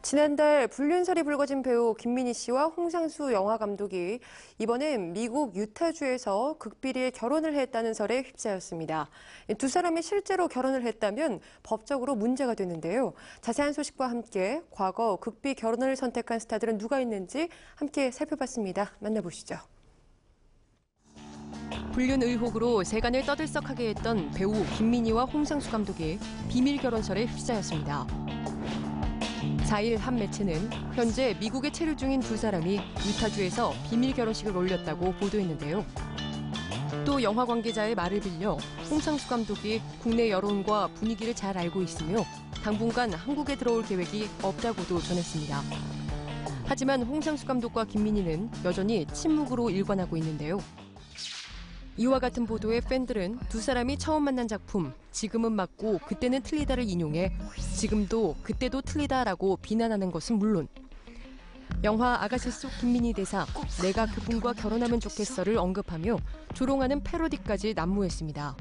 지난달 불륜설이 불거진 배우 김민희 씨와 홍상수 영화 감독이 이번엔 미국 유타주에서 극비리에 결혼을 했다는 설에 휩싸였습니다. 두 사람이 실제로 결혼을 했다면 법적으로 문제가 되는데요. 자세한 소식과 함께 과거 극비 결혼을 선택한 스타들은 누가 있는지 함께 살펴봤습니다. 만나보시죠. 불륜 의혹으로 세간을 떠들썩하게 했던 배우 김민희와 홍상수 감독이 비밀 결혼설에 휩싸였습니다. 4일 한 매체는 현재 미국에 체류 중인 두 사람이 유타주에서 비밀 결혼식을 올렸다고 보도했는데요. 또 영화 관계자의 말을 빌려 홍상수 감독이 국내 여론과 분위기를 잘 알고 있으며 당분간 한국에 들어올 계획이 없다고도 전했습니다. 하지만 홍상수 감독과 김민희는 여전히 침묵으로 일관하고 있는데요. 이와 같은 보도에 팬들은 두 사람이 처음 만난 작품 지금은 맞고 그때는 틀리다를 인용해 지금도 그때도 틀리다라고 비난하는 것은 물론 영화 아가씨 속 김민희 대사 내가 그분과 결혼하면 좋겠어를 언급하며 조롱하는 패러디까지 난무했습니다.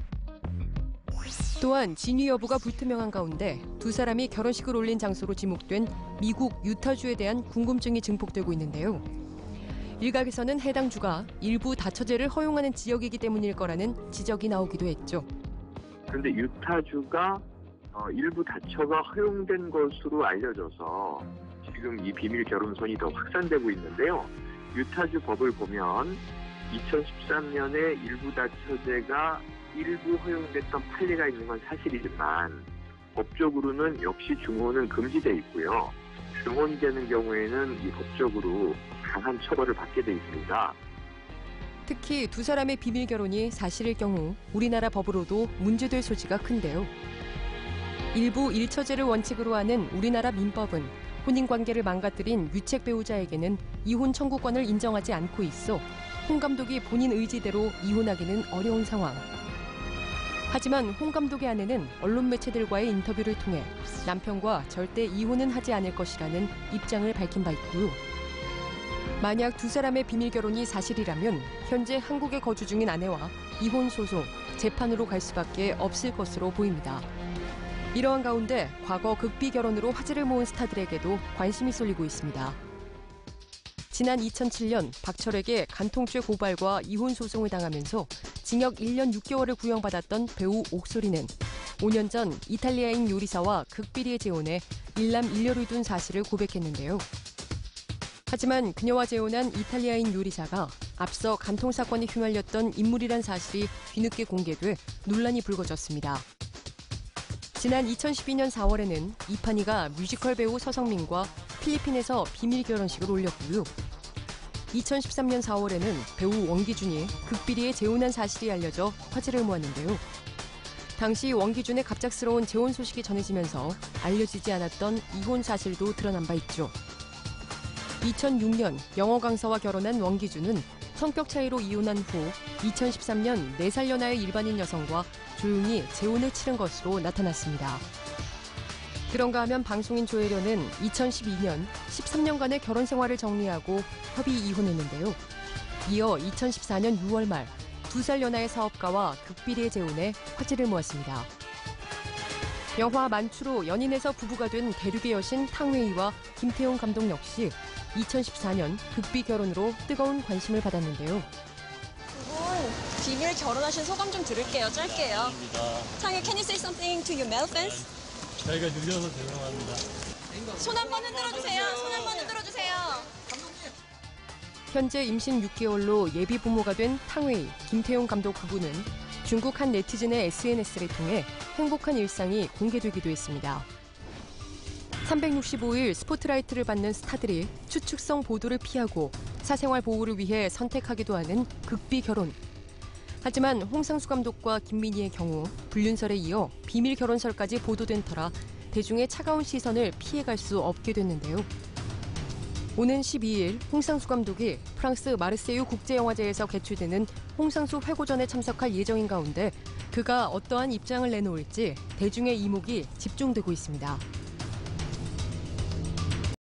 또한 진위 여부가 불투명한 가운데 두 사람이 결혼식을 올린 장소로 지목된 미국 유타주에 대한 궁금증이 증폭되고 있는데요. 일각에서는 해당 주가 일부 다처제를 허용하는 지역이기 때문일 거라는 지적이 나오기도 했죠. 그런데 유타주가 일부 다처가 허용된 것으로 알려져서 지금 이 비밀 결혼선이 더 확산되고 있는데요. 유타주 법을 보면 2013년에 일부 다처제가 일부 허용됐던 판례가 있는 건 사실이지만 법적으로는 역시 중혼은 금지돼 있고요. 중혼되는 경우에는 이 법적으로 강한 처벌을 받게 돼 있습니다. 특히 두 사람의 비밀 결혼이 사실일 경우 우리나라 법으로도 문제될 소지가 큰데요. 일부 일처제를 원칙으로 하는 우리나라 민법은 혼인관계를 망가뜨린 유책 배우자에게는 이혼 청구권을 인정하지 않고 있어 홍 감독이 본인 의지대로 이혼하기는 어려운 상황. 하지만 홍 감독의 아내는 언론 매체들과의 인터뷰를 통해 남편과 절대 이혼은 하지 않을 것이라는 입장을 밝힌 바 있고요. 만약 두 사람의 비밀 결혼이 사실이라면 현재 한국에 거주 중인 아내와 이혼 소송, 재판으로 갈 수밖에 없을 것으로 보입니다. 이러한 가운데 과거 극비 결혼으로 화제를 모은 스타들에게도 관심이 쏠리고 있습니다. 지난 2007년 박철에게 간통죄 고발과 이혼 소송을 당하면서 징역 1년 6개월을 구형받았던 배우 옥소리는 5년 전 이탈리아인 요리사와 극비리에 재혼해 일남 일녀를 둔 사실을 고백했는데요. 하지만 그녀와 재혼한 이탈리아인 요리사가 앞서 간통 사건에 휘말렸던 인물이란 사실이 뒤늦게 공개돼 논란이 불거졌습니다. 지난 2012년 4월에는 이판희가 뮤지컬 배우 서성민과 필리핀에서 비밀 결혼식을 올렸고요. 2013년 4월에는 배우 원기준이 극비리에 재혼한 사실이 알려져 화제를 모았는데요. 당시 원기준의 갑작스러운 재혼 소식이 전해지면서 알려지지 않았던 이혼 사실도 드러난 바 있죠. 2006년 영어 강사와 결혼한 원기준은 성격 차이로 이혼한 후 2013년 4살 연하의 일반인 여성과 조용히 재혼을 치른 것으로 나타났습니다. 그런가 하면 방송인 조혜련은 2012년 13년간의 결혼 생활을 정리하고 협의 이혼했는데요. 이어 2014년 6월 말 2살 연하의 사업가와 극비리에 재혼해 화제를 모았습니다. 영화 만추로 연인에서 부부가 된 대륙의 여신 탕웨이와 김태용 감독 역시 2014년 극비 결혼으로 뜨거운 관심을 받았는데요. 두 분 비밀 결혼하신 소감 좀 들을게요. 짧게요. 탕웨이, can you say something to your male fans? 저희가 늦어서 죄송합니다. 손 한번 흔들어주세요. 손 한번 흔들어주세요. 현재 임신 6개월로 예비 부모가 된 탕웨이, 김태용 감독 부부는 중국 한 네티즌의 SNS를 통해 행복한 일상이 공개되기도 했습니다. 365일 스포트라이트를 받는 스타들이 추측성 보도를 피하고 사생활 보호를 위해 선택하기도 하는 극비 결혼. 하지만 홍상수 감독과 김민희의 경우 불륜설에 이어 비밀 결혼설까지 보도된 터라 대중의 차가운 시선을 피해갈 수 없게 됐는데요. 오는 12일 홍상수 감독이 프랑스 마르세유 국제영화제에서 개최되는 홍상수 회고전에 참석할 예정인 가운데 그가 어떠한 입장을 내놓을지 대중의 이목이 집중되고 있습니다.